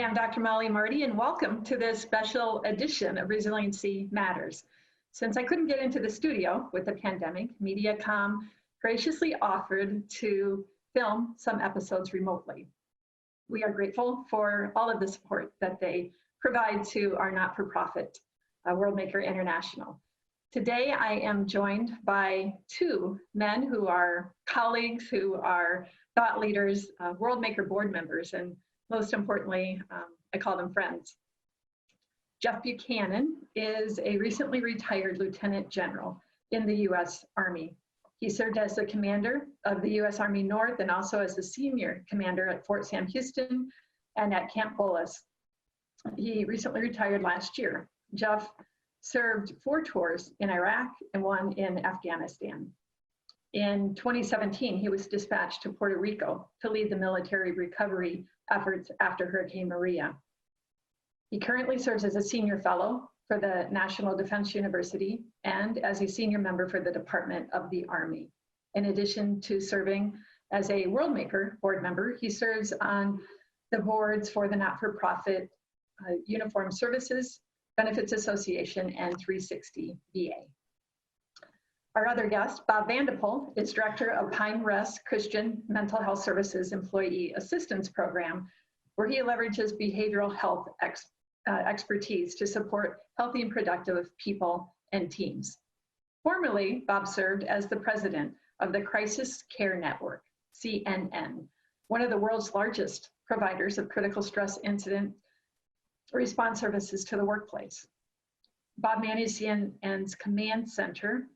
am Dr. Mollie Marti, and welcome to this special edition of Resiliency Matters. Since I couldn't get into the studio with the pandemic, MediaCom graciously offered to film some episodes remotely. We are grateful for all of the support that they provide to our not-for-profit, Worldmaker International. Today, I am joined by two men who are colleagues, who are thought leaders, Worldmaker board members, and most importantly, I call them friends. Jeff Buchanan is a recently retired Lieutenant General in the U.S. Army. He served as the commander of the U.S. Army North and also as the senior commander at Fort Sam Houston and at Camp Bullis. He recently retired last year. Jeff served 4 tours in Iraq and 1 in Afghanistan. In 2017, he was dispatched to Puerto Rico to lead the military recovery efforts after Hurricane Maria. He currently serves as a senior fellow for the National Defense University and as a senior member for the Department of the Army. In addition to serving as a Worldmaker board member, he serves on the boards for the not-for-profit Uniformed Services Benefits Association and 360 VA. Our other guest, Bob VandePol, is director of Pine Rest Christian Mental Health Services Employee Assistance Program, where he leverages behavioral health expertise to support healthy and productive people and teams. Formerly, Bob served as the president of the Crisis Care Network, CNN, one of the world's largest providers of critical stress incident response services to the workplace. Bob managed CNN's command center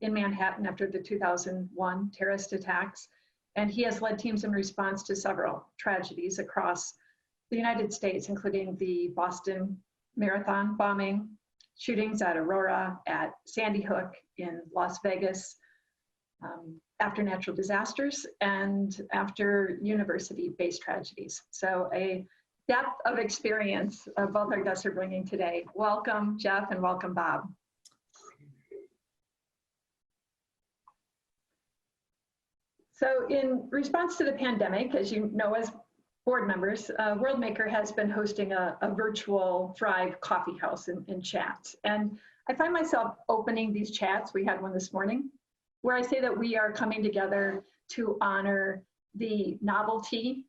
in Manhattan after the 2001 terrorist attacks, and he has led teams in response to several tragedies across the United States, including the Boston Marathon bombing, shootings at Aurora, at Sandy Hook in Las Vegas, after natural disasters, and after university-based tragedies. So a depth of experience both our guests are bringing today. Welcome, Jeff, and welcome, Bob. So in response to the pandemic, as you know, as board members, Worldmaker has been hosting a virtual Thrive coffee house in chats. And I find myself opening these chats, we had one this morning, where I say that we are coming together to honor the novelty,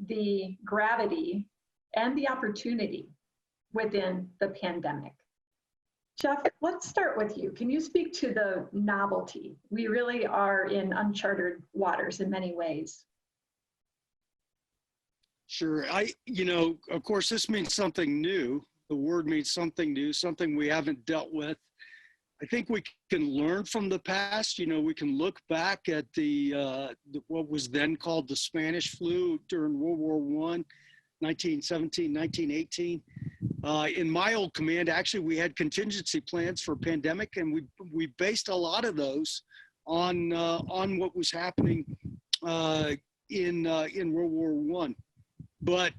the gravity, and the opportunity within the pandemic. Jeff, let's start with you. Can you speak to the novelty? We really are in uncharted waters in many ways. Sure. Of course, this means something new. The word means something new, something we haven't dealt with. I think we can learn from the past. We can look back at what was then called the Spanish flu during World War I. 1917, 1918. In my old command, actually, we had contingency plans for pandemic, and we based a lot of those on what was happening in World War I. But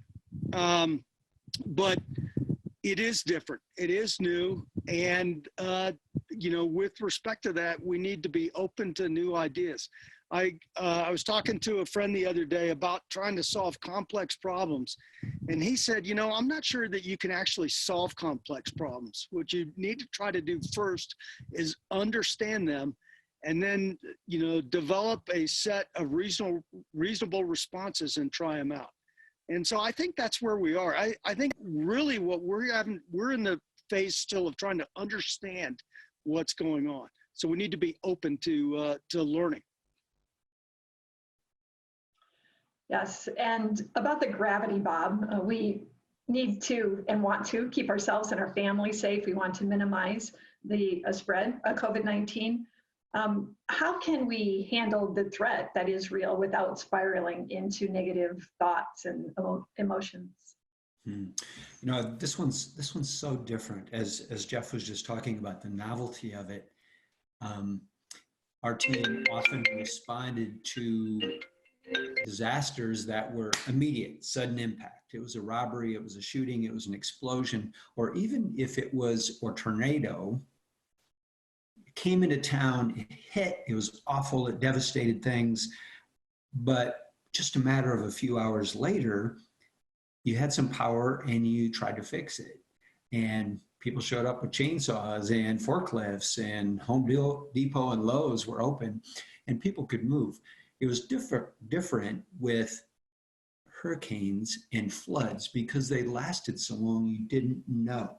it is different. It is new, and with respect to that, we need to be open to new ideas. I was talking to a friend the other day about trying to solve complex problems. And he said, I'm not sure that you can actually solve complex problems. What you need to try to do first is understand them and then, develop a set of reasonable responses and try them out. And so I think that's where we are. I think really what we're in the phase still of trying to understand what's going on. So we need to be open to learning. Yes, and about the gravity, Bob, we need to and want to keep ourselves and our family safe. We want to minimize the spread of COVID-19. How can we handle the threat that is real without spiraling into negative thoughts and emotions? This one's so different. As Jeff was just talking about the novelty of it, our team often responded to disasters that were immediate, sudden impact. It was a robbery, it was a shooting, it was an explosion, or even if it was a tornado, it came into town, it hit, it was awful, it devastated things, but just a matter of a few hours later, you had some power and you tried to fix it. And people showed up with chainsaws and forklifts, and Home Depot and Lowe's were open and people could move. It was different with hurricanes and floods because they lasted so long you didn't know.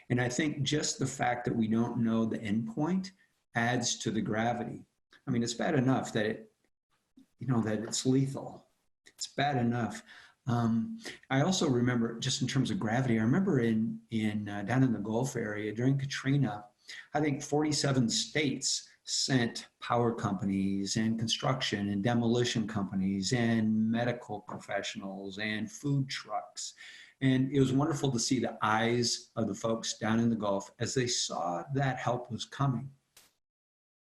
And I think just the fact that we don't know the end point adds to the gravity. I mean, it's bad enough that that it's lethal. It's bad enough. I also remember, just in terms of gravity, I remember down in the Gulf area during Katrina, I think 47 states sent power companies and construction and demolition companies and medical professionals and food trucks. And it was wonderful to see the eyes of the folks down in the Gulf as they saw that help was coming.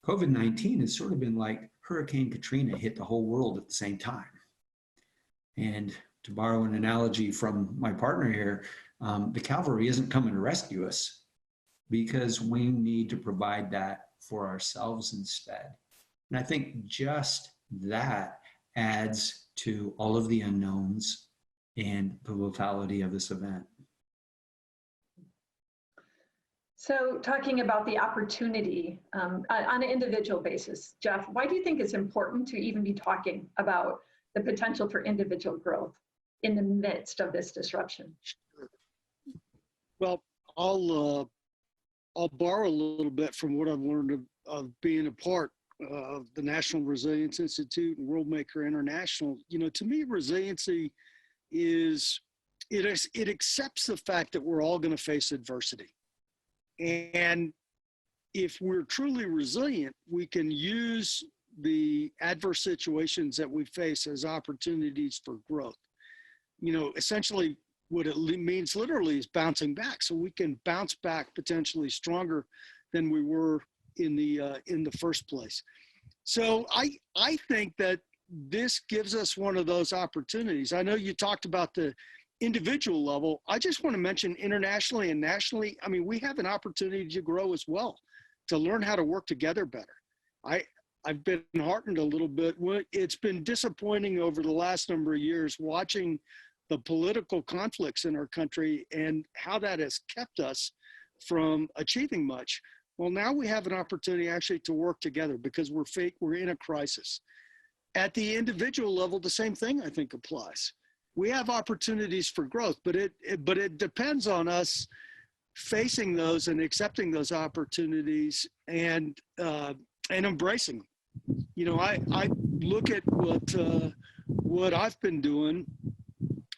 COVID-19 has sort of been like Hurricane Katrina hit the whole world at the same time. And to borrow an analogy from my partner here, the cavalry isn't coming to rescue us because we need to provide that for ourselves instead. And I think just that adds to all of the unknowns and the lethality of this event. So talking about the opportunity on an individual basis, Jeff, why do you think it's important to even be talking about the potential for individual growth in the midst of this disruption? Well, I'll borrow a little bit from what I've learned of being a part of the National Resilience Institute and Worldmaker International. To me, resiliency it accepts the fact that we're all going to face adversity. And if we're truly resilient, we can use the adverse situations that we face as opportunities for growth. Essentially what it means literally is bouncing back. So we can bounce back potentially stronger than we were in the first place. So I think that this gives us one of those opportunities. I know you talked about the individual level. I just want to mention internationally and nationally, I mean, we have an opportunity to grow as well, to learn how to work together better. I've been heartened a little bit. It's been disappointing over the last number of years watching the political conflicts in our country and how that has kept us from achieving much. Well, now we have an opportunity actually to work together because we're in a crisis. At the individual level, the same thing I think applies. We have opportunities for growth, but it depends on us facing those and accepting those opportunities and embracing. I look at what I've been doing,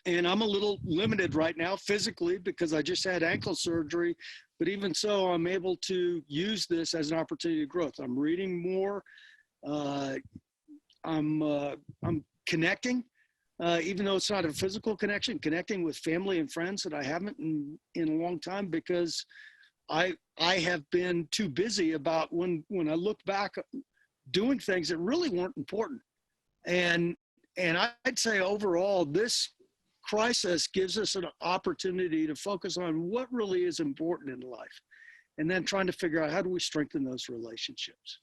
and I'm a little limited right now physically because I just had ankle surgery. But even so, I'm able to use this as an opportunity to growth. I'm reading more. I'm connecting, even though it's not a physical connection, connecting with family and friends that I haven't in a long time because I have been too busy about when I look back doing things that really weren't important. And I'd say overall, this crisis gives us an opportunity to focus on what really is important in life and then trying to figure out how do we strengthen those relationships.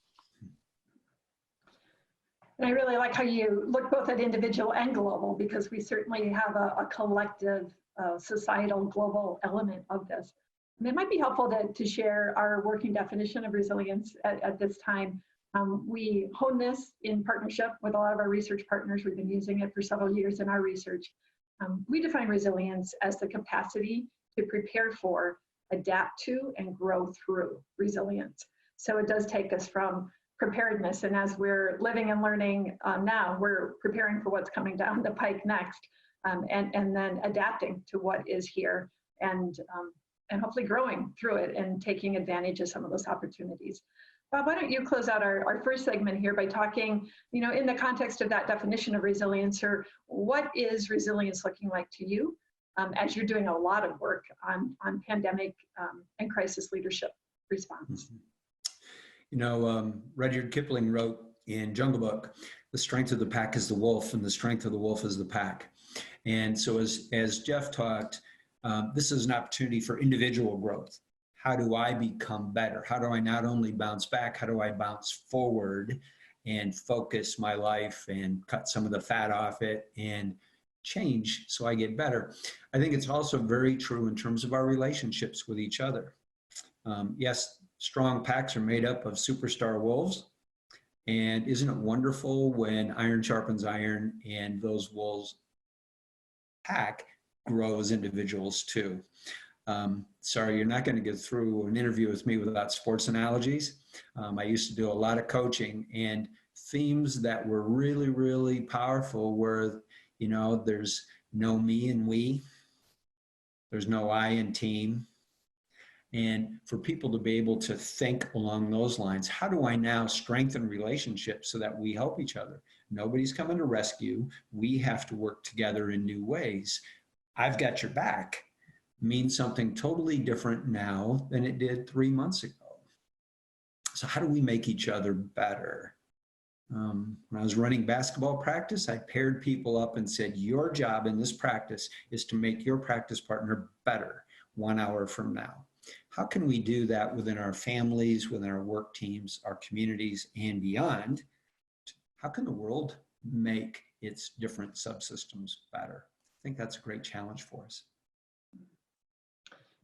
And I really like how you look both at individual and global, because we certainly have a collective societal global element of this. And it might be helpful to share our working definition of resilience at this time. We hone this in partnership with a lot of our research partners. We've been using it for several years in our research. We define resilience as the capacity to prepare for, adapt to, and grow through resilience. So it does take us from preparedness, and as we're living and learning now, we're preparing for what's coming down the pike next, and then adapting to what is here, and hopefully growing through it and taking advantage of some of those opportunities. Bob, why don't you close out our first segment here by talking, in the context of that definition of resilience, or what is resilience looking like to you as you're doing a lot of work on pandemic and crisis leadership response? Rudyard Kipling wrote in Jungle Book, the strength of the pack is the wolf and the strength of the wolf is the pack. And so as Jeff talked, this is an opportunity for individual growth. How do I become better? How do I not only bounce back, how do I bounce forward and focus my life and cut some of the fat off it and change so I get better. I think it's also very true in terms of our relationships with each other. Yes, strong packs are made up of superstar wolves. And isn't it wonderful when iron sharpens iron and those wolves pack grow as individuals too? Sorry, you're not going to get through an interview with me without sports analogies. I used to do a lot of coaching, and themes that were really, really powerful were, there's no me and we, there's no I in team. And for people to be able to think along those lines, how do I now strengthen relationships so that we help each other? Nobody's coming to rescue. We have to work together in new ways. I've got your back means something totally different now than it did 3 months ago. So how do we make each other better? When I was running basketball practice, I paired people up and said, your job in this practice is to make your practice partner better 1 hour from now. How can we do that within our families, within our work teams, our communities, and beyond? How can the world make its different subsystems better? I think that's a great challenge for us.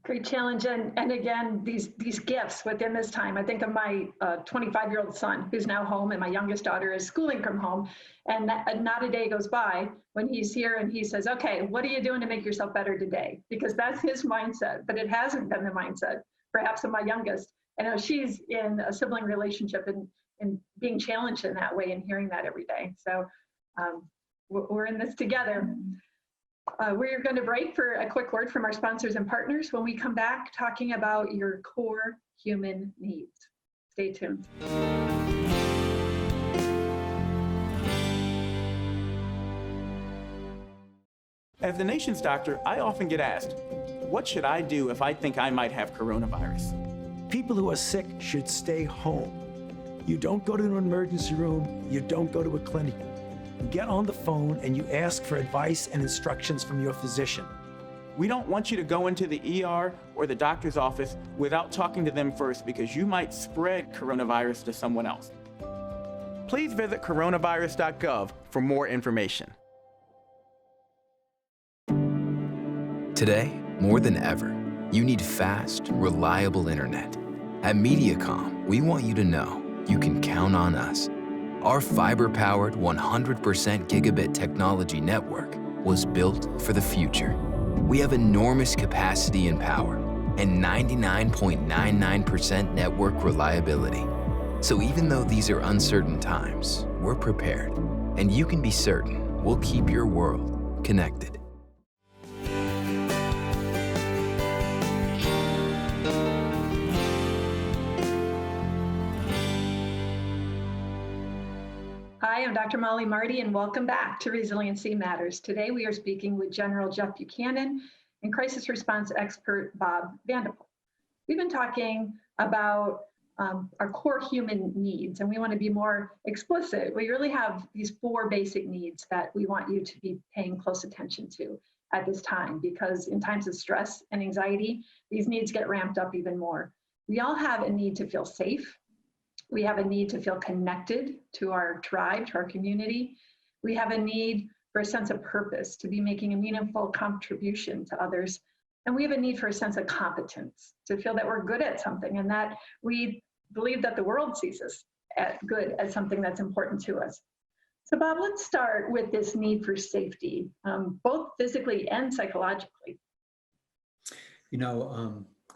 Great challenge. And again, these gifts within this time. I think of my 25-year-old son who's now home, and my youngest daughter is schooling from home. And not a day goes by when he's here and he says, okay, what are you doing to make yourself better today? Because that's his mindset, but it hasn't been the mindset, perhaps, of my youngest. And she's in a sibling relationship and being challenged in that way and hearing that every day. So we're in this together. We're going to break for a quick word from our sponsors and partners. When we come back, talking about your core human needs. Stay tuned. As the nation's doctor, I often get asked, what should I do if I think I might have coronavirus? People who are sick should stay home. You don't go to an emergency room, you don't go to a clinic. You get on the phone and you ask for advice and instructions from your physician. We don't want you to go into the ER or the doctor's office without talking to them first, because you might spread coronavirus to someone else. Please visit coronavirus.gov for more information. Today, more than ever, you need fast, reliable internet. At Mediacom, we want you to know you can count on us. Our fiber-powered 100% gigabit technology network was built for the future. We have enormous capacity and power and 99.99% network reliability. So even though these are uncertain times, we're prepared. And you can be certain we'll keep your world connected. Hi, I'm Dr. Mollie Marti, and welcome back to Resiliency Matters. Today, we are speaking with General Jeff Buchanan and crisis response expert Bob VandePol. We've been talking about our core human needs, and we want to be more explicit. We really have these 4 basic needs that we want you to be paying close attention to at this time, because in times of stress and anxiety, these needs get ramped up even more. We all have a need to feel safe. We have a need to feel connected to our tribe, to our community. We have a need for a sense of purpose, to be making a meaningful contribution to others. And we have a need for a sense of competence, to feel that we're good at something and that we believe that the world sees us as good at something that's important to us. So Bob, let's start with this need for safety, both physically and psychologically.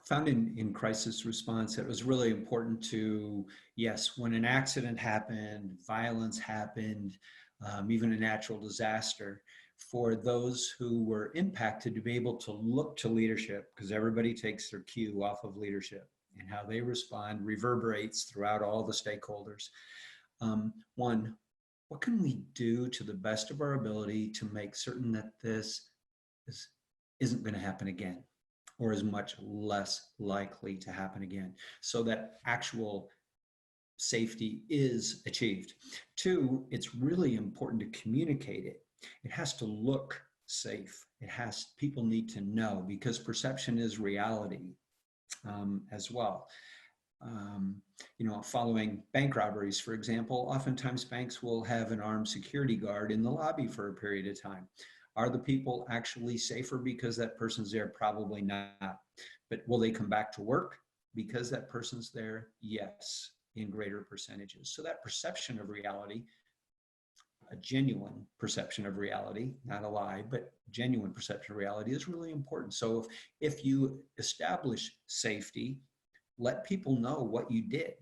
Found in crisis response, it was really important to, yes, when an accident happened, violence happened, even a natural disaster, for those who were impacted to be able to look to leadership, because everybody takes their cue off of leadership, and how they respond reverberates throughout all the stakeholders. One, what can we do to the best of our ability to make certain that this isn't going to happen again, or is much less likely to happen again, so that actual safety is achieved? 2, it's really important to communicate it. It has to look safe. People need to know, because perception is reality as well. Following bank robberies, for example, oftentimes banks will have an armed security guard in the lobby for a period of time. Are the people actually safer because that person's there? Probably not. But will they come back to work because that person's there? Yes, in greater percentages. So that perception of reality, a genuine perception of reality, not a lie, but genuine perception of reality is really important. So if you establish safety, let people know what you did,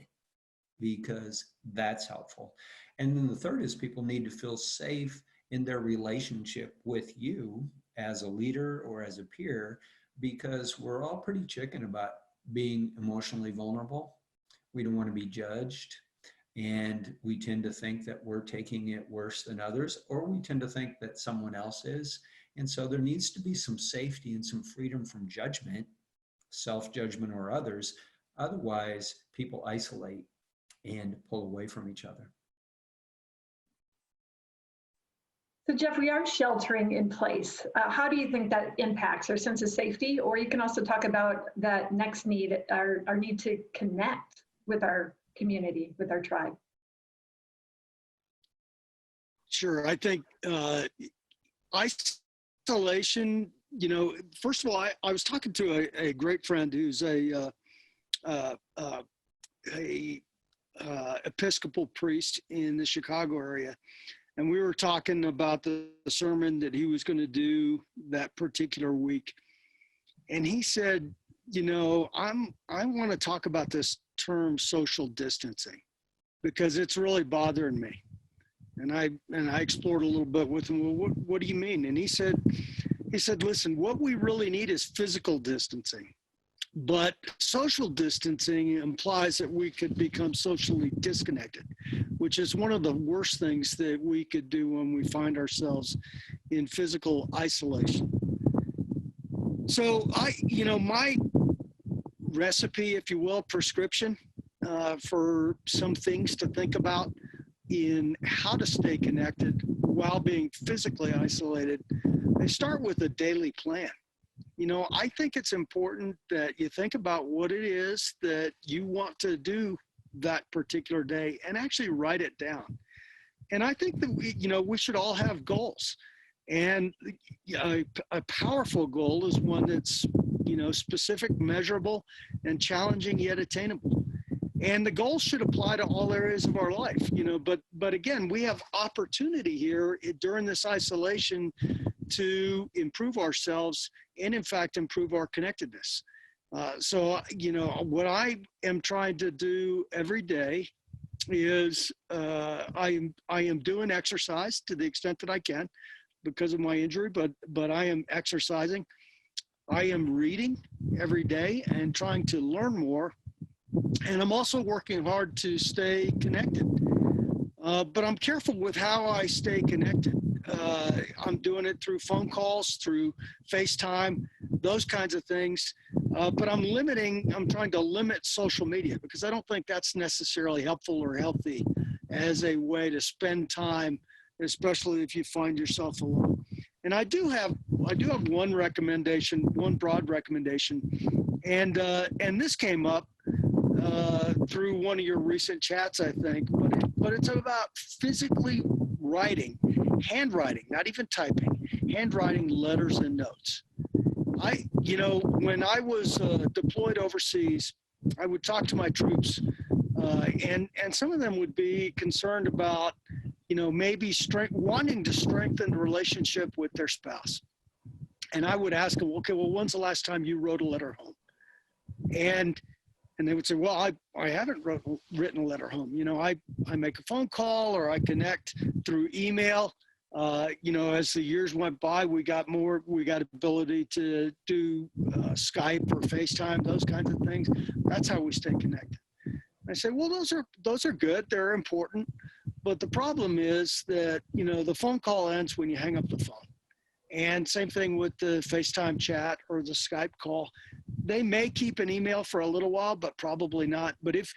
because that's helpful. And then the third is people need to feel safe in their relationship with you as a leader or as a peer, because we're all pretty chicken about being emotionally vulnerable. We don't want to be judged. And we tend to think that we're taking it worse than others, or we tend to think that someone else is. And so there needs to be some safety and some freedom from judgment, self-judgment or others. Otherwise, people isolate and pull away from each other. So Jeff, we are sheltering in place. How do you think that impacts our sense of safety? Or you can also talk about that next need, our need to connect with our community, with our tribe. Sure. I think isolation, you know, first of all, I was talking to a great friend who's a Episcopal priest in the Chicago area. And we were talking about the sermon that he was going to do that particular week. And he said, you know, I want to talk about this term social distancing because it's really bothering me. And I explored a little bit with him. Well, what do you mean? And he said, listen, what we really need is physical distancing. But social distancing implies that we could become socially disconnected, which is one of the worst things that we could do when we find ourselves in physical isolation. So my recipe, if you will, prescription for some things to think about in how to stay connected while being physically isolated, they start with a daily plan. You know, I think it's important that you think about what it is that you want to do that particular day and actually write it down. And I think that we should all have goals. And a powerful goal is one that's, specific, measurable, and challenging yet attainable. And the goals should apply to all areas of our life, but again, we have opportunity here during this isolation to improve ourselves and in fact, improve our connectedness. So what I am trying to do every day is I am doing exercise to the extent that I can because of my injury, but I am exercising. I am reading every day and trying to learn more. And I'm also working hard to stay connected. But I'm careful with how I stay connected. I'm doing it through phone calls, through FaceTime, those kinds of things. But I'm trying to limit social media because I don't think that's necessarily helpful or healthy as a way to spend time, especially if you find yourself alone. And I do have one recommendation, one broad recommendation, and this came up through one of your recent chats, I think, but it's about physically writing, handwriting, not even typing, handwriting letters and notes. When I was deployed overseas, I would talk to my troops, and some of them would be concerned about, maybe wanting to strengthen the relationship with their spouse. And I would ask them, okay, well, when's the last time you wrote a letter home? And they would say, well, I haven't written a letter home. I make a phone call or I connect through email. As the years went by, we got ability to do Skype or FaceTime, those kinds of things. That's how we stay connected. I say, well, those are good. They're important. But the problem is that, the phone call ends when you hang up the phone. And same thing with the FaceTime chat or the Skype call. They may keep an email for a little while, but probably not. But if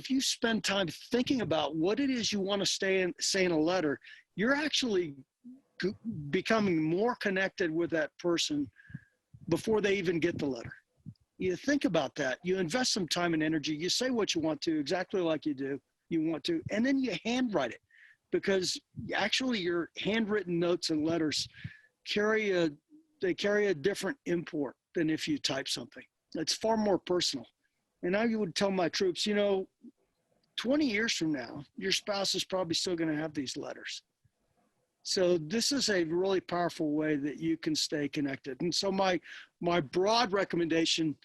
you spend time thinking about what it is you want to say in a letter, you're actually becoming more connected with that person before they even get the letter. You think about that. You invest some time and energy. You say what you want to, exactly like you want to, and then you handwrite it. because actually your handwritten notes and letters carry a different import than if you type something. It's far more personal. And I would tell my troops, 20 years from now, your spouse is probably still going to have these letters. So this is a really powerful way that you can stay connected. And so my broad recommendation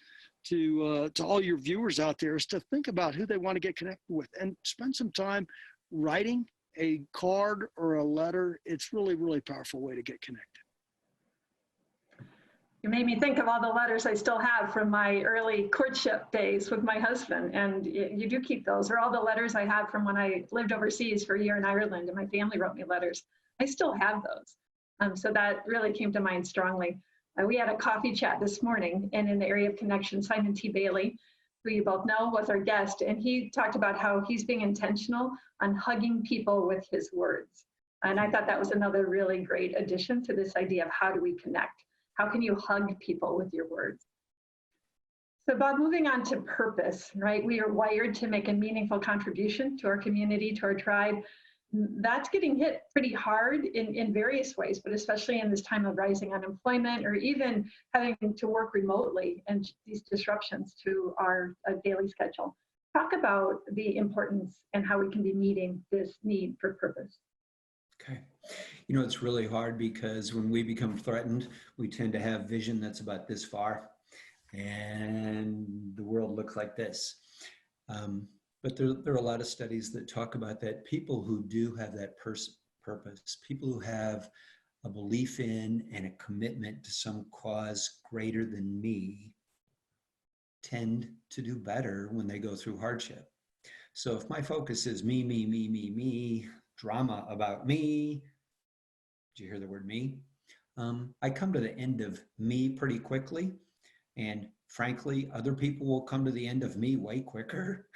to all your viewers out there is to think about who they want to get connected with and spend some time writing a card or a letter. It's really, really powerful way to get connected. You made me think of all the letters I still have from my early courtship days with my husband, and you do keep those, or all the letters I have from when I lived overseas for a year in Ireland and my family wrote me letters. I still have those. So that really came to mind strongly. We had a coffee chat this morning, and in the area of connection, Simon T. Bailey, who you both know, was our guest, and he talked about how he's being intentional on hugging people with his words. And I thought that was another really great addition to this idea of how do we connect? How can you hug people with your words? So Bob, moving on to purpose, right? We are wired to make a meaningful contribution to our community, to our tribe. That's getting hit pretty hard in various ways, but especially in this time of rising unemployment or even having to work remotely and these disruptions to our daily schedule. Talk about the importance and how we can be meeting this need for purpose. Okay. It's really hard because when we become threatened, we tend to have vision that's about this far and the world looks like this. But there are a lot of studies that talk about that. People who do have that purpose, people who have a belief in and a commitment to some cause greater than me, tend to do better when they go through hardship. So if my focus is me, drama about me, did you hear the word me? I come to the end of me pretty quickly. And frankly, other people will come to the end of me way quicker.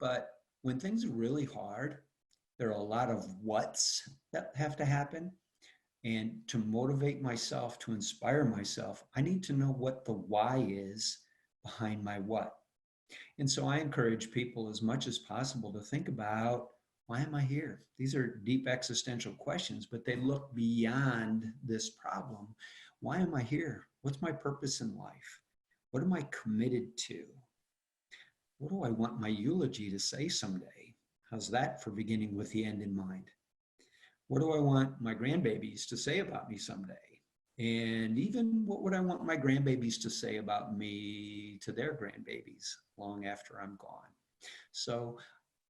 But when things are really hard, there are a lot of what's that have to happen. And to motivate myself, to inspire myself, I need to know what the why is behind my what. And so I encourage people as much as possible to think about, why am I here? These are deep existential questions, but they look beyond this problem. Why am I here? What's my purpose in life? What am I committed to? What do I want my eulogy to say someday? How's that for beginning with the end in mind? What do I want my grandbabies to say about me someday? And even what would I want my grandbabies to say about me to their grandbabies long after I'm gone? So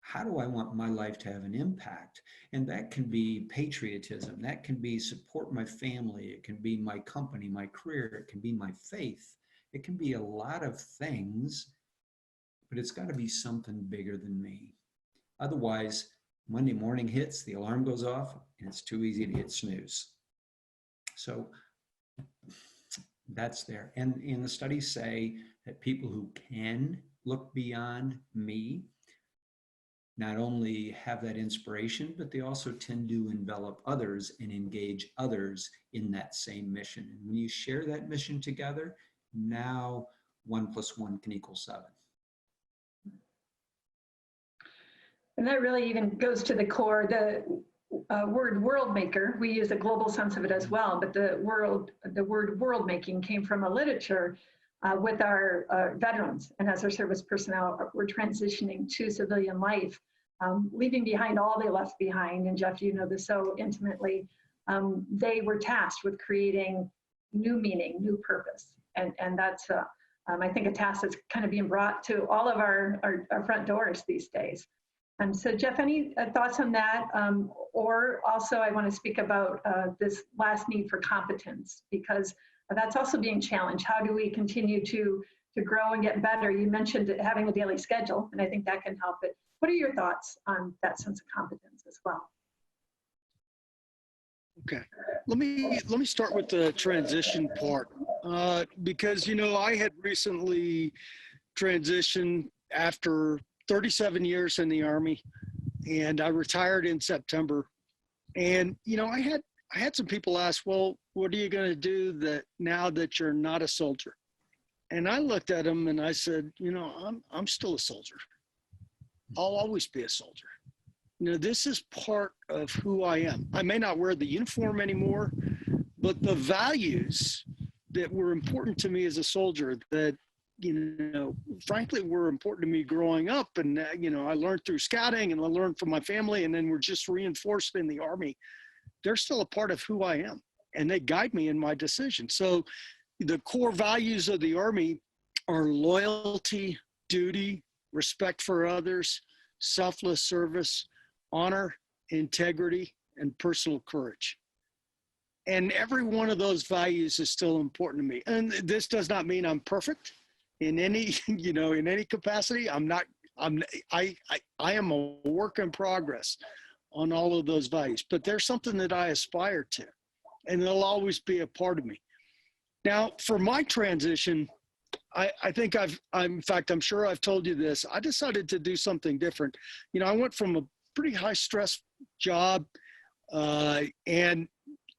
how do I want my life to have an impact? And that can be patriotism. That can be support my family. It can be my company, my career. It can be my faith. It can be a lot of things, but it's got to be something bigger than me. Otherwise, Monday morning hits, the alarm goes off, and it's too easy to hit snooze. So that's there. And the studies say that people who can look beyond me not only have that inspiration, but they also tend to envelop others and engage others in that same mission. And when you share that mission together, now 1 + 1 = 7. And that really even goes to the core, the word Worldmaker. We use a global sense of it as well, but the word world making came from a literature with our veterans. And as our service personnel were transitioning to civilian life, leaving behind all they left behind, and Jeff, you know this so intimately, they were tasked with creating new meaning, new purpose. And that's, I think, a task that's kind of being brought to all of our front doors these days. So Jeff, any thoughts on that? Or also I want to speak about this last need for competence, because that's also being challenged. How do we continue to grow and get better? You mentioned having a daily schedule, and I think that can help it. What are your thoughts on that sense of competence as well? Okay, let me start with the transition part, because I had recently transitioned after 37 years in the Army, and I retired in September. And I had some people ask, well, what are you going to do now that you're not a soldier? And I looked at them and I said, I'm still a soldier. I'll always be a soldier. You know, this is part of who I am. I may not wear the uniform anymore, but the values that were important to me as a soldier that, you know, frankly, were important to me growing up. And, you know, I learned through scouting and I learned from my family, and then were just reinforced in the Army. They're still a part of who I am, and they guide me in my decisions. So the core values of the Army are loyalty, duty, respect for others, selfless service, honor, integrity, and personal courage. And every one of those values is still important to me. And this does not mean I'm perfect in any, you know, in any capacity. I am a work in progress on all of those values, but there's something that I aspire to, and they'll always be a part of me. Now, for my transition, I think in fact, I'm sure I've told you this, I decided to do something different. You know, I went from a pretty high stress job and,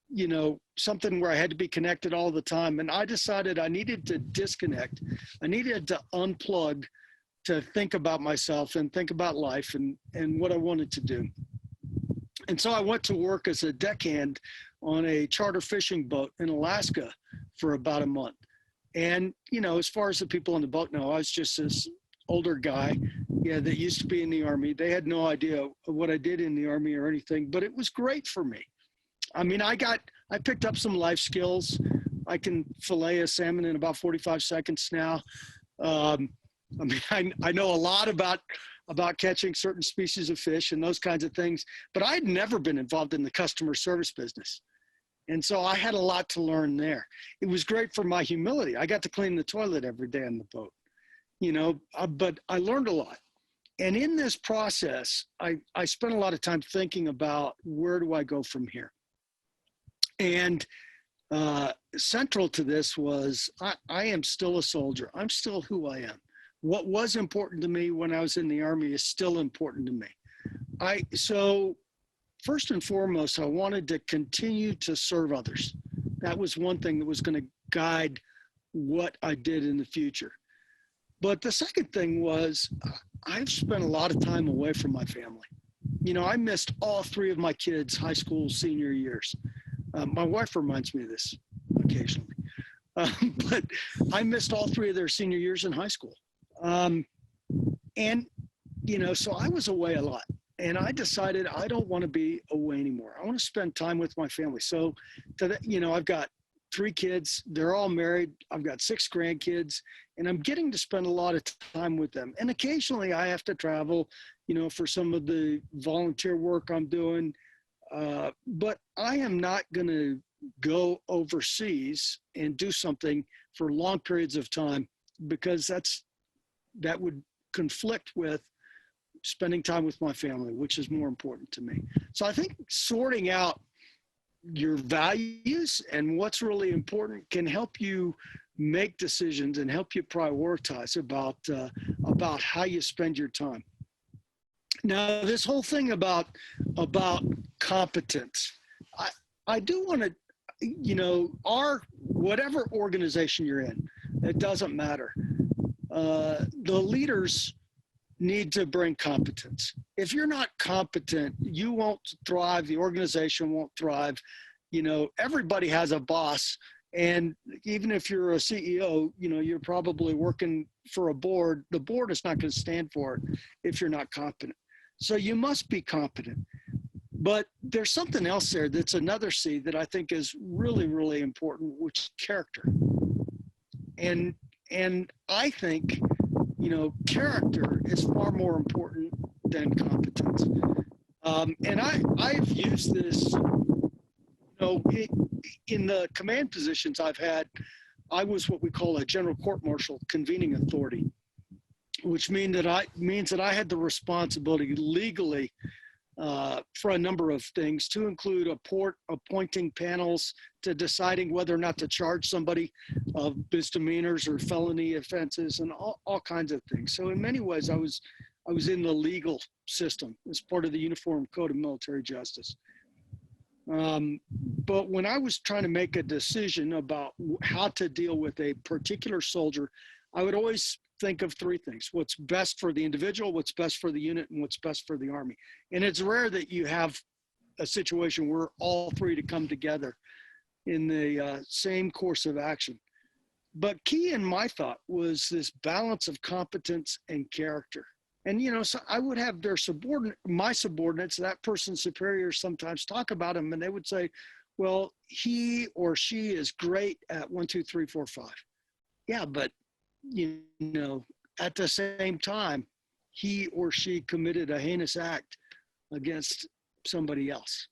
you know, something where I had to be connected all the time. And I decided I needed to disconnect. I needed to unplug to think about myself and think about life and what I wanted to do. And so I went to work as a deckhand on a charter fishing boat in Alaska for about a month. And, you know, as far as the people on the boat know, I was just this older guy, that used to be in the Army. They had no idea what I did in the Army or anything, but it was great for me. I mean, I picked up some life skills. I can fillet a salmon in about 45 seconds now. I mean, I know a lot about catching certain species of fish and those kinds of things, but I had never been involved in the customer service business. And so I had a lot to learn there. It was great for my humility. I got to clean the toilet every day on the boat, you know, but I learned a lot. And in this process, I spent a lot of time thinking about where do I go from here? And central to this was I am still a soldier. I'm still who I am. What was important to me when I was in the Army is still important to me. So first and foremost, I wanted to continue to serve others. That was one thing that was going to guide what I did in the future. But the second thing was I've spent a lot of time away from my family. You know, I missed all three of my kids' high school senior years. My wife reminds me of this occasionally. But I missed all three of their senior years in high school. And, you know, so I was away a lot. And I decided I don't want to be away anymore. I want to spend time with my family. So, you know, I've got 3 kids. They're all married. I've got 6 grandkids. And I'm getting to spend a lot of time with them. And occasionally I have to travel, you know, for some of the volunteer work I'm doing. But I am not going to go overseas and do something for long periods of time, because that would conflict with spending time with my family, which is more important to me. So I think sorting out your values and what's really important can help you make decisions and help you prioritize about how you spend your time. Now, this whole thing about competence, I do want to, you know, whatever organization you're in, it doesn't matter. The leaders need to bring competence. If you're not competent, you won't thrive. The organization won't thrive. You know, everybody has a boss. And even if you're a CEO, you know, you're probably working for a board. The board is not going to stand for it if you're not competent. So you must be competent. But there's something else there that's another C that I think is really, really important, which is character. And I think, you know, character is far more important than competence. And I've used this, you know, in the command positions I've had. I was what we call a general court-martial convening authority, which means that I had the responsibility legally for a number of things, to include appointing panels, to deciding whether or not to charge somebody of misdemeanors or felony offenses, and all kinds of things. So in many ways, I was in the legal system as part of the Uniform Code of Military Justice. But when I was trying to make a decision about how to deal with a particular soldier, I would always think of three things: what's best for the individual, what's best for the unit, and what's best for the Army. And it's rare that you have a situation where all three to come together in the same course of action. But key in my thought was this balance of competence and character. And, you know, so I would have my subordinates, that person's superiors, sometimes talk about him, and they would say, well, he or she is great at 1, 2, 3, 4, 5. Yeah, but, you know, at the same time, he or she committed a heinous act against somebody else.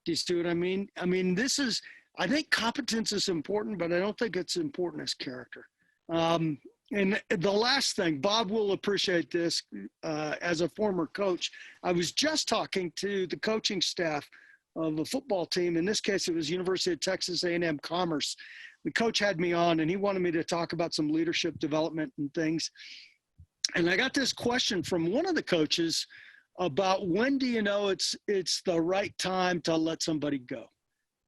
Do you see what I mean? I mean, I think competence is important, but I don't think it's important as character. And the last thing, Bob will appreciate this, as a former coach, I was just talking to the coaching staff of a football team. In this case, it was University of Texas A&M Commerce. The coach had me on, and he wanted me to talk about some leadership development and things. And I got this question from one of the coaches about, when do you know it's the right time to let somebody go?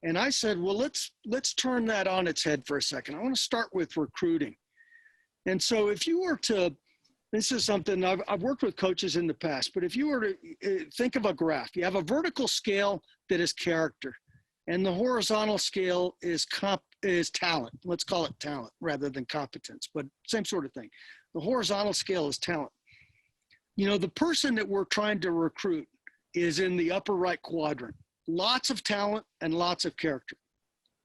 And I said, well, let's turn that on its head for a second. I want to start with recruiting. And so if you were to, this is something I've worked with coaches in the past, but if you were to think of a graph, you have a vertical scale that is character, and the horizontal scale is talent. Let's call it talent rather than competence, but same sort of thing. The horizontal scale is talent. You know, the person that we're trying to recruit is in the upper right quadrant. Lots of talent and lots of character.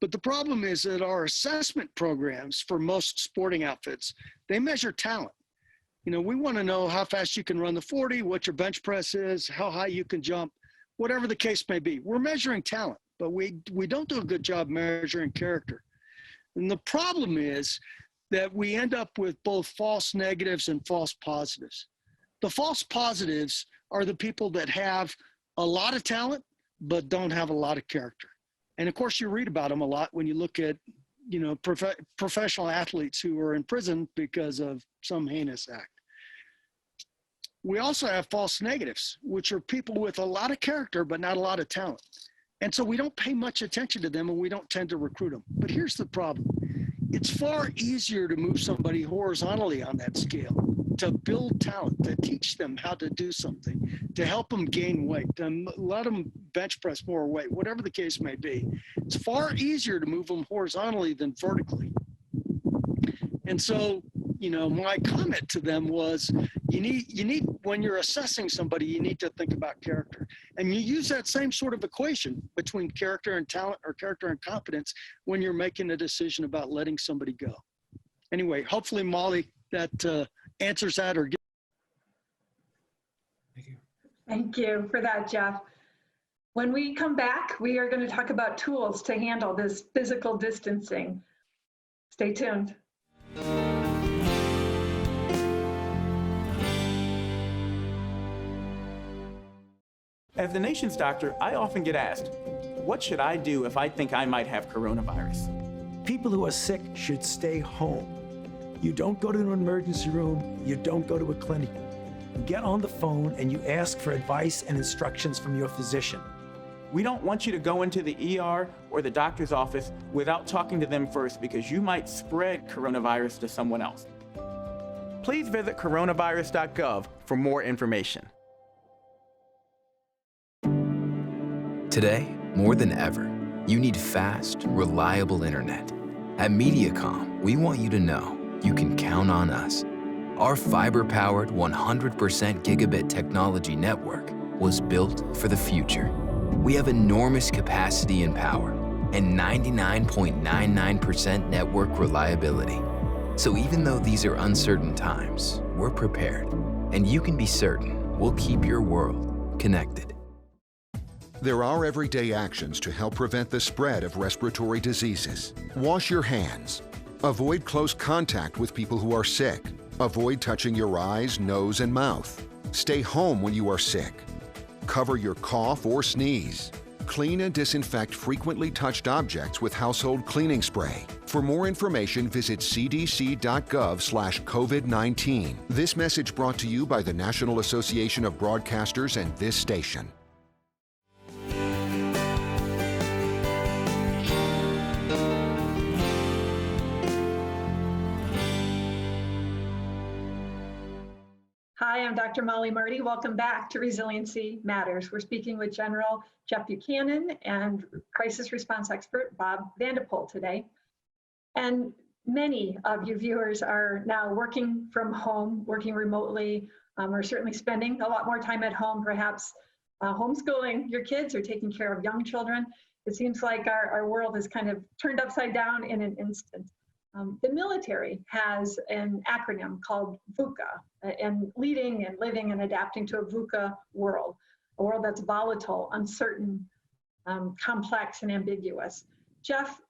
But the problem is that our assessment programs for most sporting outfits, they measure talent. You know, we want to know how fast you can run the 40, what your bench press is, how high you can jump, whatever the case may be. We're measuring talent, but we don't do a good job measuring character. And the problem is that we end up with both false negatives and false positives. The false positives are the people that have a lot of talent, but don't have a lot of character. And of course, you read about them a lot when you look at, you know, professional athletes who are in prison because of some heinous act. We also have false negatives, which are people with a lot of character, but not a lot of talent. And so we don't pay much attention to them, and we don't tend to recruit them. But here's the problem. It's far easier to move somebody horizontally on that scale, to build talent, to teach them how to do something, to help them gain weight, to let them bench press more weight, whatever the case may be. It's far easier to move them horizontally than vertically. And so, you know, my comment to them was, you need, when you're assessing somebody, you need to think about character. And you use that same sort of equation between character and talent, or character and competence, when you're making a decision about letting somebody go. Anyway, hopefully, Mollie, that answers that. Or Thank you. Thank you for that, Jeff. When we come back, we are going to talk about tools to handle this physical distancing. Stay tuned. As the nation's doctor, I often get asked, what should I do if I think I might have coronavirus? People who are sick should stay home. You don't go to an emergency room, you don't go to a clinic. You get on the phone and you ask for advice and instructions from your physician. We don't want you to go into the ER or the doctor's office without talking to them first, because you might spread coronavirus to someone else. Please visit coronavirus.gov for more information. Today, more than ever, you need fast, reliable internet. At MediaCom, we want you to know you can count on us. Our fiber-powered 100% gigabit technology network was built for the future. We have enormous capacity and power, and 99.99% network reliability. So even though these are uncertain times, we're prepared, and you can be certain we'll keep your world connected. There are everyday actions to help prevent the spread of respiratory diseases. Wash your hands. Avoid close contact with people who are sick. Avoid touching your eyes, nose, and mouth. Stay home when you are sick. Cover your cough or sneeze. Clean and disinfect frequently touched objects with household cleaning spray. For more information, visit cdc.gov/COVID-19. This message brought to you by the National Association of Broadcasters and this station. Hi, I'm Dr. Mollie Marti. Welcome back to Resiliency Matters. We're speaking with General Jeff Buchanan and crisis response expert Bob VandePol today. And many of you viewers are now working from home, working remotely, or certainly spending a lot more time at home, perhaps homeschooling your kids or taking care of young children. It seems like our world is kind of turned upside down in an instant. The military has an acronym called VUCA, and leading and living and adapting to a VUCA world, a world that's volatile, uncertain, complex, and ambiguous. Jeff,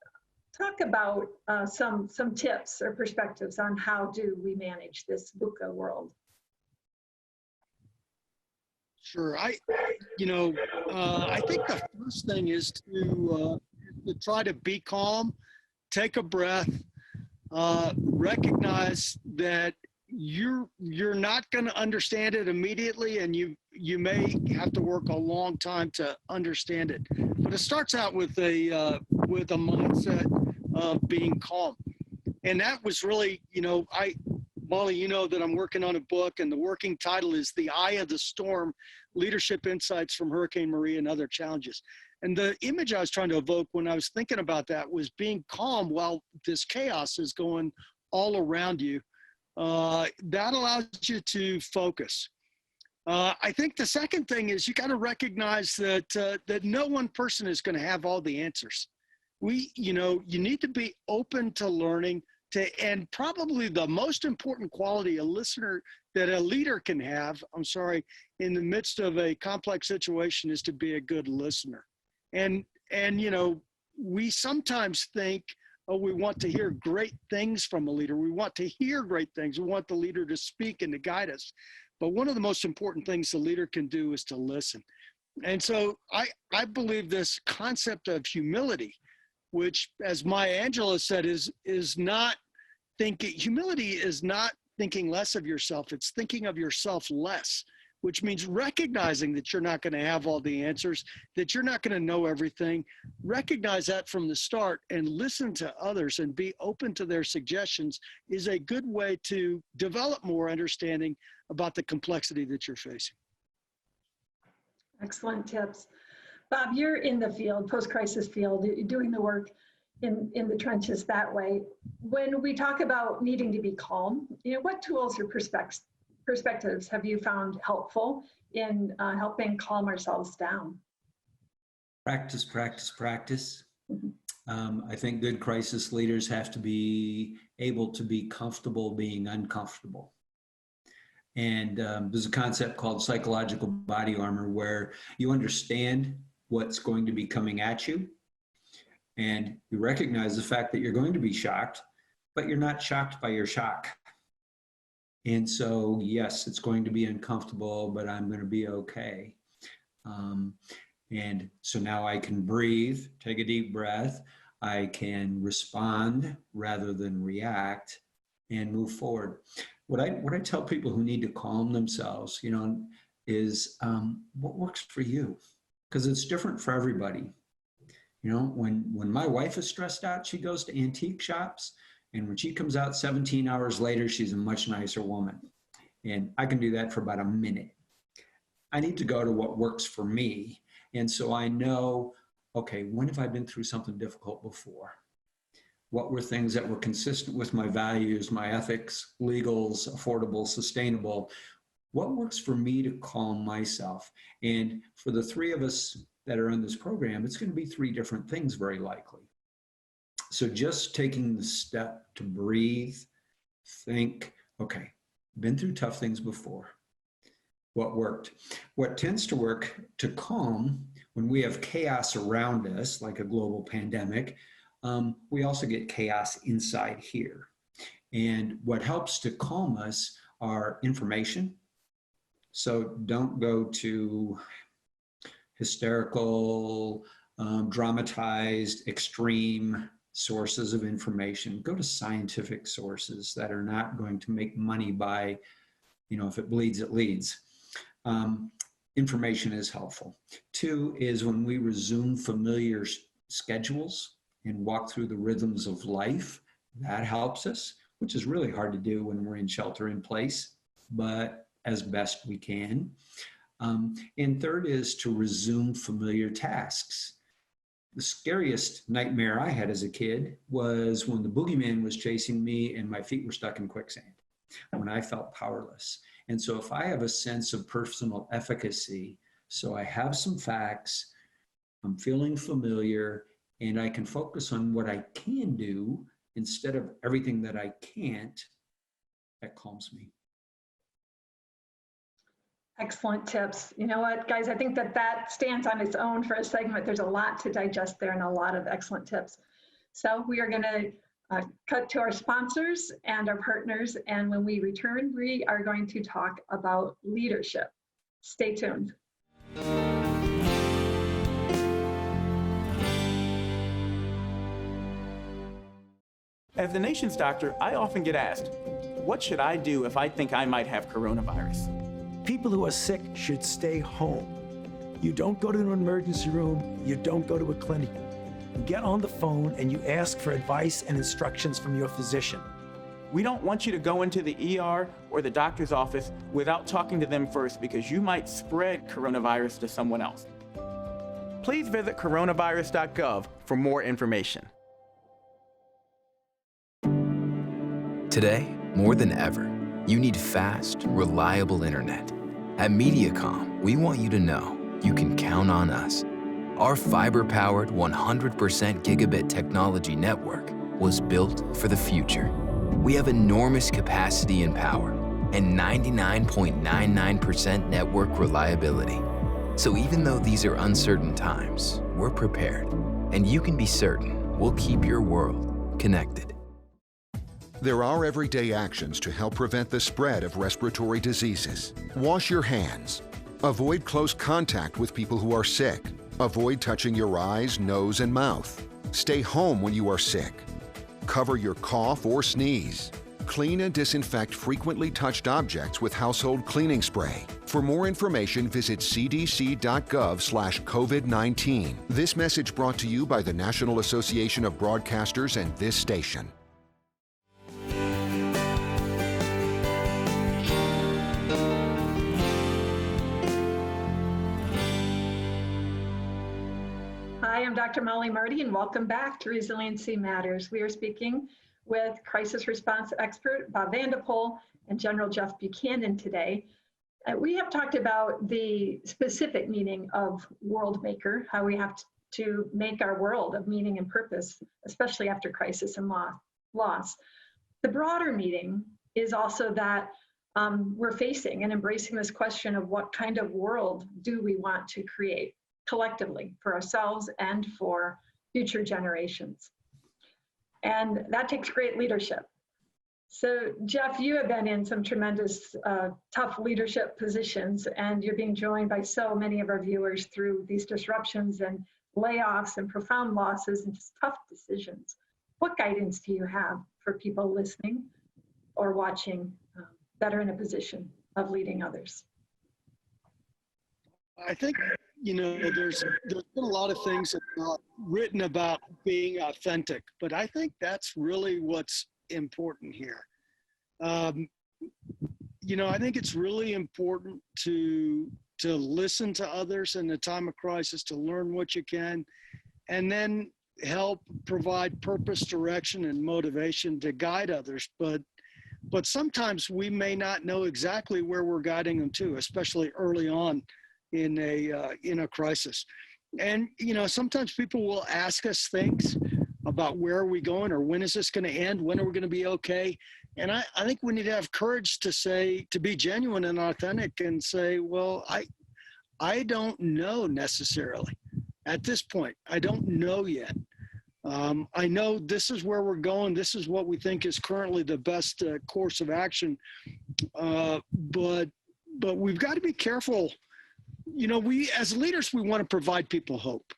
talk about some tips or perspectives on how do we manage this VUCA world. Sure. I think the first thing is to try to be calm, take a breath, recognize that you're not going to understand it immediately, and you may have to work a long time to understand it. But it starts out with a mindset of being calm, and that was really, Mollie, you know that I'm working on a book, and the working title is "The Eye of the Storm: Leadership Insights from Hurricane Maria and Other Challenges." And the image I was trying to evoke when I was thinking about that was being calm while this chaos is going all around you. That allows you to focus. I think the second thing is you got to recognize that no one person is going to have all the answers. You need to be open to learning. And probably the most important quality a leader can have, in the midst of a complex situation, is to be a good listener. And we sometimes think, oh, we want to hear great things from a leader. We want to hear great things. We want the leader to speak and to guide us. But one of the most important things the leader can do is to listen. And so I believe this concept of humility, which, as Maya Angelou said, is not thinking, humility is not thinking less of yourself, it's thinking of yourself less, which means recognizing that you're not going to have all the answers, that you're not going to know everything. Recognize that from the start and listen to others and be open to their suggestions is a good way to develop more understanding about the complexity that you're facing. Excellent tips. Bob, you're in the field, post-crisis field, doing the work in the trenches that way. When we talk about needing to be calm, what tools or perspectives have you found helpful in helping calm ourselves down? Practice, practice, practice. I think good crisis leaders have to be able to be comfortable being uncomfortable. And there's a concept called psychological body armor, where you understand what's going to be coming at you, and you recognize the fact that you're going to be shocked, but you're not shocked by your shock. And so, yes, it's going to be uncomfortable, but I'm going to be okay. And so now I can breathe, take a deep breath. I can respond rather than react and move forward. What I tell people who need to calm themselves, is what works for you, because it's different for everybody. When my wife is stressed out, she goes to antique shops, and when she comes out 17 hours later, she's a much nicer woman. And I can do that for about a minute. I need to go to what works for me. And so I know, okay, when have I been through something difficult before? What were things that were consistent with my values, my ethics, legals, affordable, sustainable? What works for me to calm myself? And for the three of us that are in this program, it's going to be three different things, very likely. So just taking the step to breathe, think, okay, been through tough things before. What worked? What tends to work to calm when we have chaos around us, like a global pandemic, we also get chaos inside here. And what helps to calm us are information. So don't go to hysterical, dramatized, extreme sources of information. Go to scientific sources that are not going to make money by, if it bleeds, it leads. Information is helpful. Two is when we resume familiar schedules and walk through the rhythms of life, that helps us, which is really hard to do when we're in shelter in place. But as best we can. And third is to resume familiar tasks. The scariest nightmare I had as a kid was when the boogeyman was chasing me and my feet were stuck in quicksand, when I felt powerless. And so if I have a sense of personal efficacy, so I have some facts, I'm feeling familiar, and I can focus on what I can do instead of everything that I can't, that calms me. Excellent tips. You know what, guys, I think that stands on its own for a segment. There's a lot to digest there and a lot of excellent tips. So we are going to cut to our sponsors and our partners. And when we return, we are going to talk about leadership. Stay tuned. As the nation's doctor, I often get asked, what should I do if I think I might have coronavirus? People who are sick should stay home. You don't go to an emergency room, you don't go to a clinic. You get on the phone and you ask for advice and instructions from your physician. We don't want you to go into the ER or the doctor's office without talking to them first because you might spread coronavirus to someone else. Please visit coronavirus.gov for more information. Today, more than ever, you need fast, reliable internet. At MediaCom, we want you to know you can count on us. Our fiber-powered 100% gigabit technology network was built for the future. We have enormous capacity and power and 99.99% network reliability. So even though these are uncertain times, we're prepared. And you can be certain we'll keep your world connected. There are everyday actions to help prevent the spread of respiratory diseases. Wash your hands. Avoid close contact with people who are sick. Avoid touching your eyes, nose, and mouth. Stay home when you are sick. Cover your cough or sneeze. Clean and disinfect frequently touched objects with household cleaning spray. For more information, visit cdc.gov/COVID-19. This message brought to you by the National Association of Broadcasters and this station. Hi, I'm Dr. Mollie Marti, and welcome back to Resiliency Matters. We are speaking with crisis response expert Bob VandePol and General Jeff Buchanan today. We have talked about the specific meaning of Worldmaker, how we have to make our world of meaning and purpose, especially after crisis and loss. The broader meaning is also that we're facing and embracing this question of what kind of world do we want to create collectively for ourselves and for future generations. And that takes great leadership. So Jeff, you have been in some tremendous tough leadership positions, and you're being joined by so many of our viewers through these disruptions and layoffs and profound losses and just tough decisions. What guidance do you have for people listening or watching that are in a position of leading others? I think, you know, there's been a lot of things written about being authentic, but I think that's really what's important here. You know, I think it's really important to listen to others in a time of crisis, to learn what you can, and then help provide purpose, direction, and motivation to guide others. But sometimes we may not know exactly where we're guiding them to, especially early on in a crisis. And, you know, sometimes people will ask us things about where are we going, or when is this going to end? When are we going to be okay? And I think we need to have courage to be genuine and authentic and say, well, I don't know necessarily at this point. I don't know yet. I know this is where we're going. This is what we think is currently the best course of action. But we've got to be careful. You know, we as leaders, we want to provide people hope.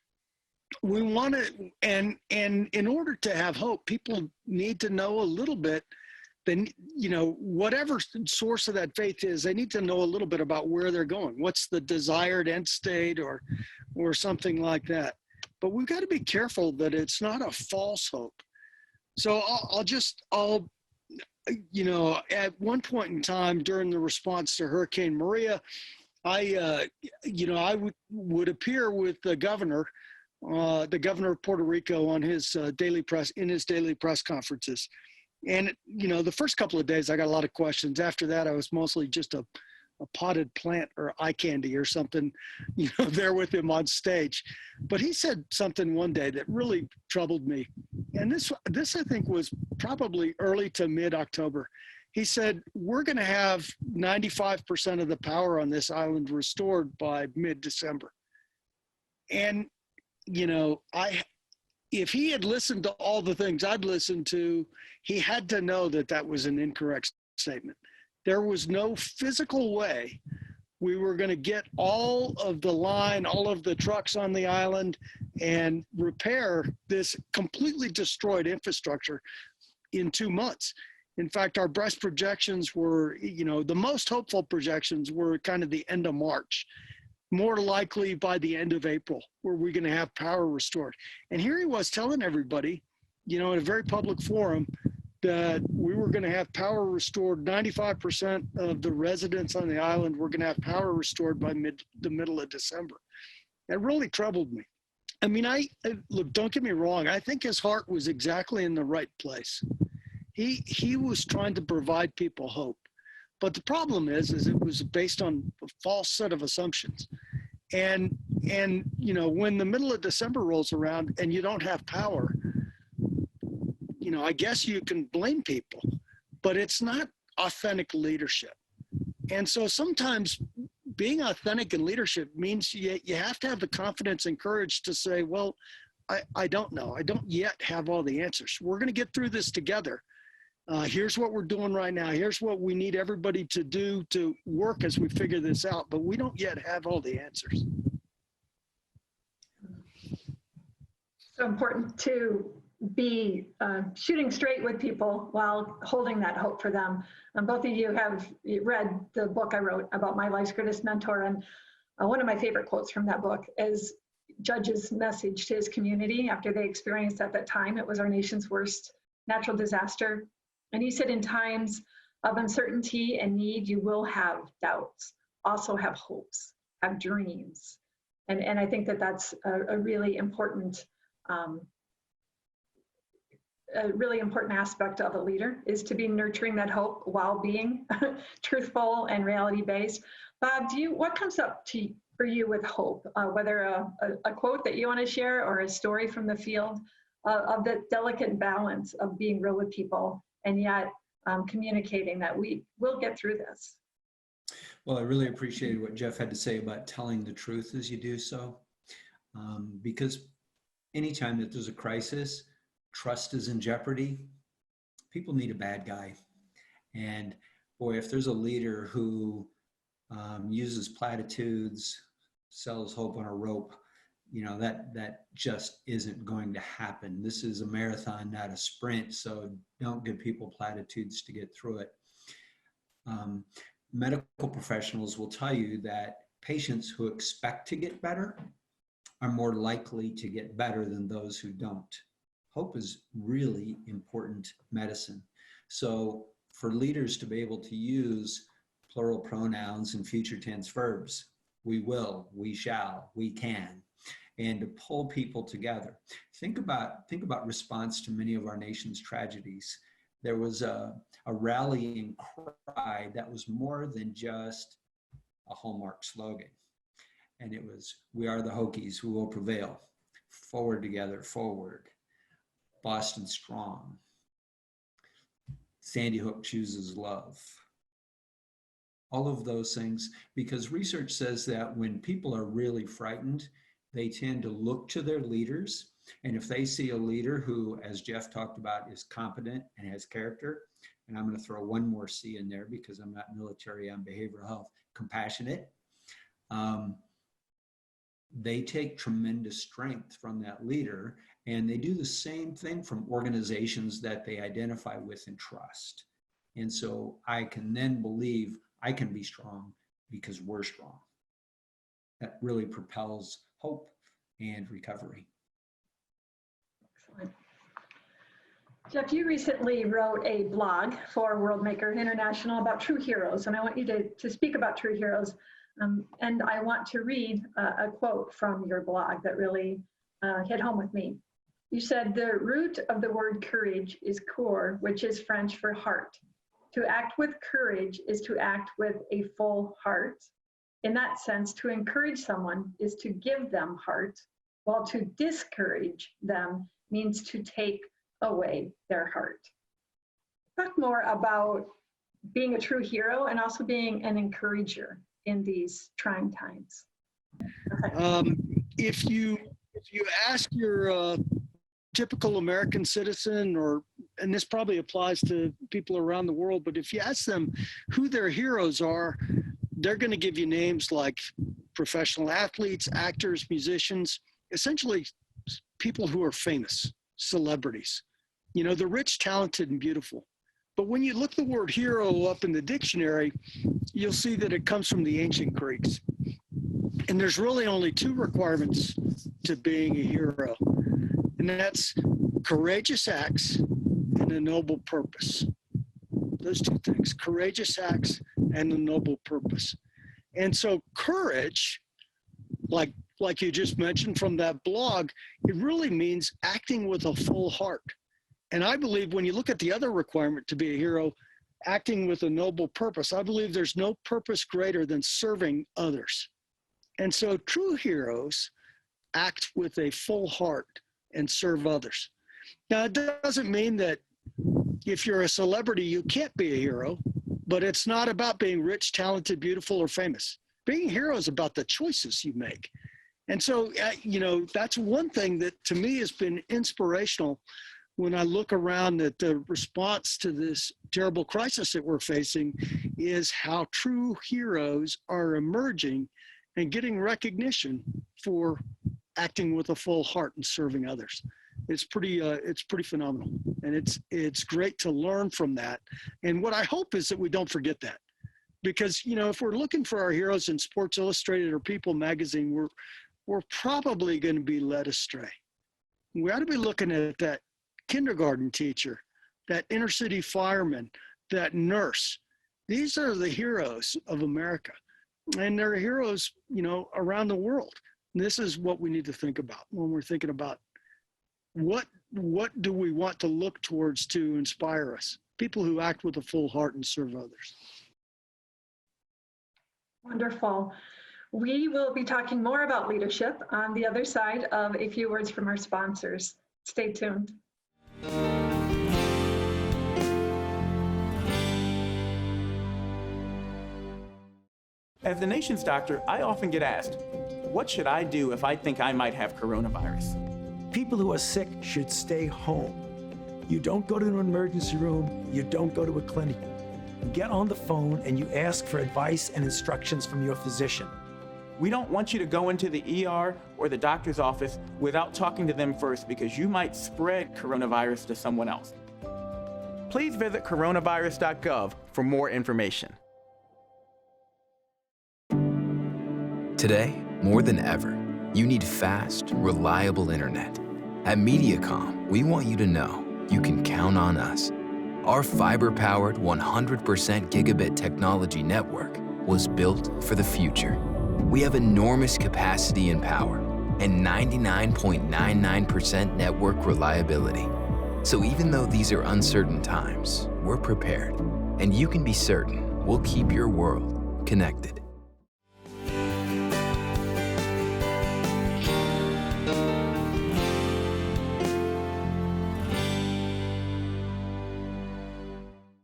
We want to, and in order to have hope, people need to know a little bit. Then, you know, whatever source of that faith is, they need to know a little bit about where they're going. What's the desired end state, or something like that. But we've got to be careful that it's not a false hope. So I'll you know, at one point in time during the response to Hurricane Maria, I would appear with the governor of Puerto Rico on his daily press conferences. And, you know, the first couple of days I got a lot of questions. After that, I was mostly just a potted plant or eye candy or something, you know, there with him on stage. But he said something one day that really troubled me. And this I think was probably early to mid-October. He said, we're going to have 95% of the power on this island restored by mid-December. And, you know, if he had listened to all the things I'd listened to, he had to know that that was an incorrect statement. There was no physical way we were going to get all of the line, all of the trucks on the island and repair this completely destroyed infrastructure in 2 months. In fact, our best projections were, you know, the most hopeful projections were kind of the end of March. More likely by the end of April, were we going to have power restored. And here he was telling everybody, you know, in a very public forum, that we were going to have power restored. 95% of the residents on the island were going to have power restored by the middle of December. That really troubled me. I mean, look, don't get me wrong. I think his heart was exactly in the right place. He was trying to provide people hope. But the problem is it was based on a false set of assumptions. And you know, when the middle of December rolls around and you don't have power, you know, I guess you can blame people, but it's not authentic leadership. And so sometimes being authentic in leadership means you have to have the confidence and courage to say, well, I don't know. I don't yet have all the answers. We're going to get through this together. Here's what we're doing right now. Here's what we need everybody to do to work as we figure this out, but we don't yet have all the answers. So important to be shooting straight with people while holding that hope for them. Both of you have read the book I wrote about my life's greatest mentor, and one of my favorite quotes from that book is Judge's message to his community after they experienced at that time. It was our nation's worst natural disaster. And he said, in times of uncertainty and need, you will have doubts, also have hopes, have dreams. And I think that that's a really important aspect of a leader, is to be nurturing that hope while being truthful and reality-based. Bob, what comes up for you with hope, whether a quote that you want to share or a story from the field of the delicate balance of being real with people and yet communicating that we will get through this? Well, I really appreciated what Jeff had to say about telling the truth as you do so, because anytime that there's a crisis, trust is in jeopardy. People need a bad guy. And boy, if there's a leader who uses platitudes, sells hope on a rope, you know, that just isn't going to happen. This is a marathon, not a sprint. So don't give people platitudes to get through it. Medical professionals will tell you that patients who expect to get better are more likely to get better than those who don't. Hope is really important medicine. So for leaders to be able to use plural pronouns and future tense verbs, we will, we shall, we can, and to pull people together. Think about response to many of our nation's tragedies. There was a rallying cry that was more than just a hallmark slogan. And it was, we are the Hokies who will prevail. Forward together, forward. Boston strong. Sandy Hook chooses love. All of those things, because research says that when people are really frightened, they tend to look to their leaders. And if they see a leader who, as Jeff talked about, is competent and has character, and I'm going to throw one more C in there because I'm not military, I'm behavioral health, compassionate, they take tremendous strength from that leader, and they do the same thing from organizations that they identify with and trust. And so I can then believe I can be strong because we're strong. That really propels hope and recovery. Excellent. Jeff, you recently wrote a blog for Worldmaker International about true heroes, and I want you to speak about true heroes. And I want to read a quote from your blog that really hit home with me. You said, "The root of the word courage is cœur, which is French for heart. To act with courage is to act with a full heart. In that sense, to encourage someone is to give them heart, while to discourage them means to take away their heart." Talk more about being a true hero and also being an encourager in these trying times. Okay. If you ask your typical American citizen, and this probably applies to people around the world, but if you ask them who their heroes are, they're going to give you names like professional athletes, actors, musicians, essentially people who are famous, celebrities. You know, the rich, talented, and beautiful. But when you look the word hero up in the dictionary, you'll see that it comes from the ancient Greeks. And there's really only two requirements to being a hero, and that's courageous acts and a noble purpose. Those two things, courageous acts and a noble purpose. And so courage, like you just mentioned from that blog, it really means acting with a full heart. And I believe when you look at the other requirement to be a hero, acting with a noble purpose, I believe there's no purpose greater than serving others. And so true heroes act with a full heart and serve others. Now, it doesn't mean that if you're a celebrity, you can't be a hero, but it's not about being rich, talented, beautiful, or famous. Being a hero is about the choices you make. And so, you know, that's one thing that to me has been inspirational when I look around at the response to this terrible crisis that we're facing, is how true heroes are emerging and getting recognition for acting with a full heart and serving others. It's pretty phenomenal, and it's great to learn from that. And what I hope is that we don't forget that, because you know, if we're looking for our heroes in Sports Illustrated or People magazine, we're probably going to be led astray. We ought to be looking at that kindergarten teacher, that inner city fireman, that nurse. These are the heroes of America, and they're heroes, you know, around the world. And this is what we need to think about when we're thinking about what do we want to look towards to inspire us? People who act with a full heart and serve others. Wonderful. We will be talking more about leadership on the other side of a few words from our sponsors. Stay tuned. As the nation's doctor, I often get asked, what should I do if I think I might have coronavirus? People who are sick should stay home. You don't go to an emergency room, you don't go to a clinic. You get on the phone and you ask for advice and instructions from your physician. We don't want you to go into the ER or the doctor's office without talking to them first, because you might spread coronavirus to someone else. Please visit coronavirus.gov for more information. Today, more than ever, you need fast, reliable internet. At MediaCom, we want you to know you can count on us. Our fiber-powered 100% gigabit technology network was built for the future. We have enormous capacity and power, and 99.99% network reliability. So even though these are uncertain times, we're prepared, and you can be certain we'll keep your world connected.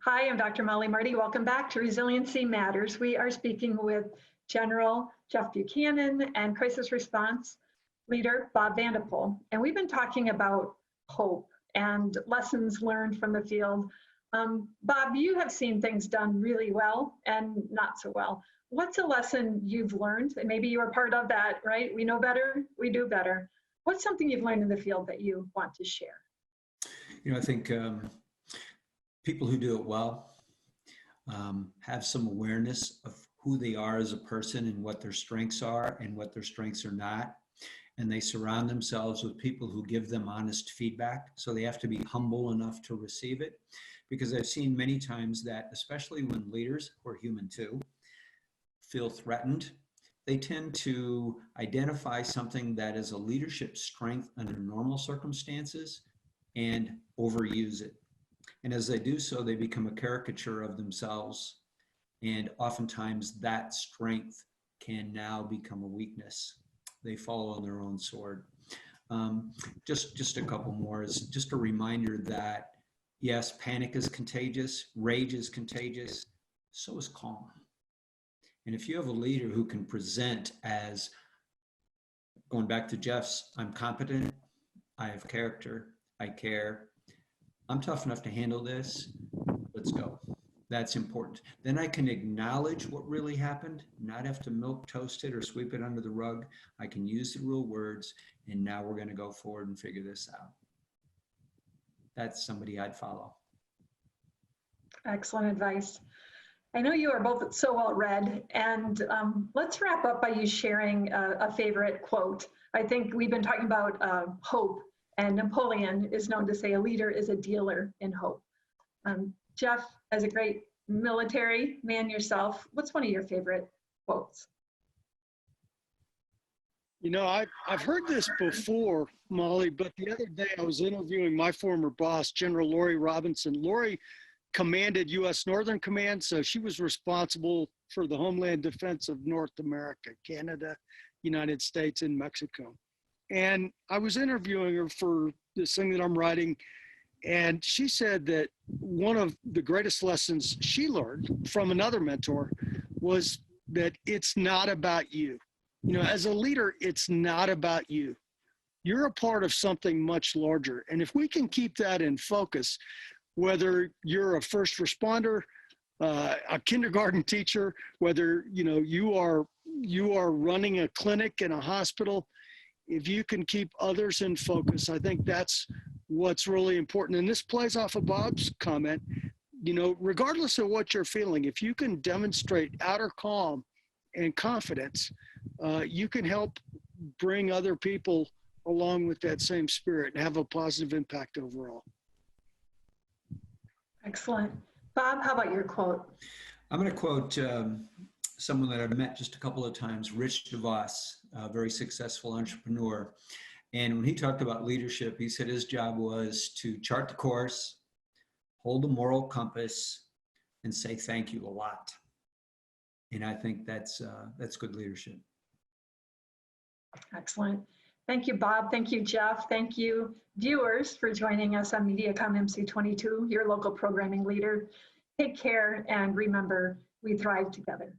Hi, I'm Dr. Mollie Marti. Welcome back to Resiliency Matters. We are speaking with General Jeff Buchanan and crisis response leader Bob VandePol. And we've been talking about hope and lessons learned from the field. Bob, you have seen things done really well and not so well. What's a lesson you've learned? And maybe you were part of that, right? We know better, we do better. What's something you've learned in the field that you want to share? You know, I think people who do it well have some awareness of who they are as a person and what their strengths are and what their strengths are not. and they surround themselves with people who give them honest feedback. So they have to be humble enough to receive it, because I've seen many times that, especially when leaders, who are human too, feel threatened, they tend to identify something that is a leadership strength under normal circumstances and overuse it. And as they do so, they become a caricature of themselves. And oftentimes that strength can now become a weakness. They fall on their own sword. Just a couple more is just a reminder that, yes, panic is contagious, rage is contagious, so is calm. And if you have a leader who can present as, going back to Jeff's, I'm competent, I have character, I care, I'm tough enough to handle this, let's go. That's important. Then I can acknowledge what really happened, not have to milk toast it or sweep it under the rug. I can use the real words, and now we're going to go forward and figure this out. That's somebody I'd follow. Excellent advice. I know you are both so well read, and let's wrap up by you sharing a favorite quote. I think we've been talking about hope, and Napoleon is known to say a leader is a dealer in hope. Jeff, as a great military man yourself, what's one of your favorite quotes? You know, I've heard this before, Molly, but the other day I was interviewing my former boss, General Lori Robinson. Lori commanded U.S. Northern Command, so she was responsible for the homeland defense of North America, Canada, United States, and Mexico. And I was interviewing her for this thing that I'm writing, and she said that one of the greatest lessons she learned from another mentor was that it's not about you. You know, as a leader, it's not about you. You're a part of something much larger. And if we can keep that in focus, whether you're a first responder, a kindergarten teacher, whether you are running a clinic in a hospital, if you can keep others in focus, I think that's what's really important. And this plays off of Bob's comment. Regardless of what you're feeling, if you can demonstrate outer calm and confidence, you can help bring other people along with that same spirit and have a positive impact overall. Excellent. Bob, how about your quote? I'm going to quote someone that I've met just a couple of times, Rich DeVos, a very successful entrepreneur. And when he talked about leadership, he said his job was to chart the course, hold a moral compass, and say thank you a lot. And I think that's good leadership. Excellent. Thank you, Bob. Thank you, Jeff. Thank you, viewers, for joining us on MediaCom MC22, your local programming leader. Take care, and remember, we thrive together.